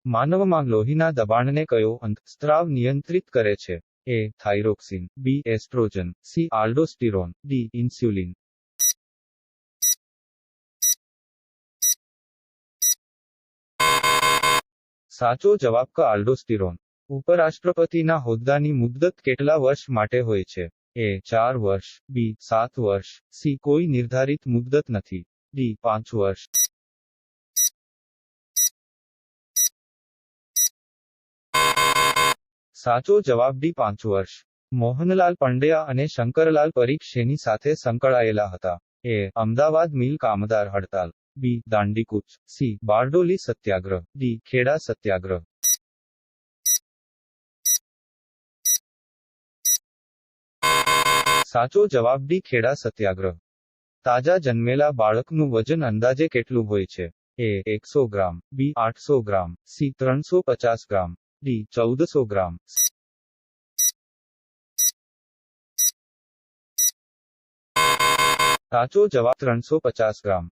માનવમાં લોહીના દબાણને કયો અંતઃસ્ત્રાવ નિયંત્રિત કરે છે? A. Thyroxine, B. Estrogen, C. Aldosterone, D. Insulin. સાચો જવાબ ક. આલ્ડોસ્ટિરોન. ઉપરાષ્ટ્રપતિના હોદ્દાની મુદ્દત કેટલા વર્ષ માટે હોય છે? એ. 4 વર્ષ, બી. 7 વર્ષ, સી. કોઈ નિર્ધારિત મુદ્દત નથી, ડી. 5 વર્ષ. સાચો જવાબ ડી. 5 વર્ષ. મોહનલાલ પંડ્યા અને શંકરલાલ પરીખ શેની સાથે સંકળાયેલા હતા? એ. અમદાવાદ મિલ કામદાર હડતાલ, બી. દાંડીકૂચ, સી. બારડોલી સત્યાગ્રહ, ડી. ખેડા સત્યાગ્રહ. સાચો જવાબ ડી. ખેડા સત્યાગ્રહ. તાજા જન્મેલા બાળકનું વજન અંદાજે કેટલું હોય છે? એ. 100 ગ્રામ, બી. 800 ગ્રામ, સી. 350 ગ્રામ, ડી. 1400 ગ્રામ. સાચો જવાબ 350 ગ્રામ.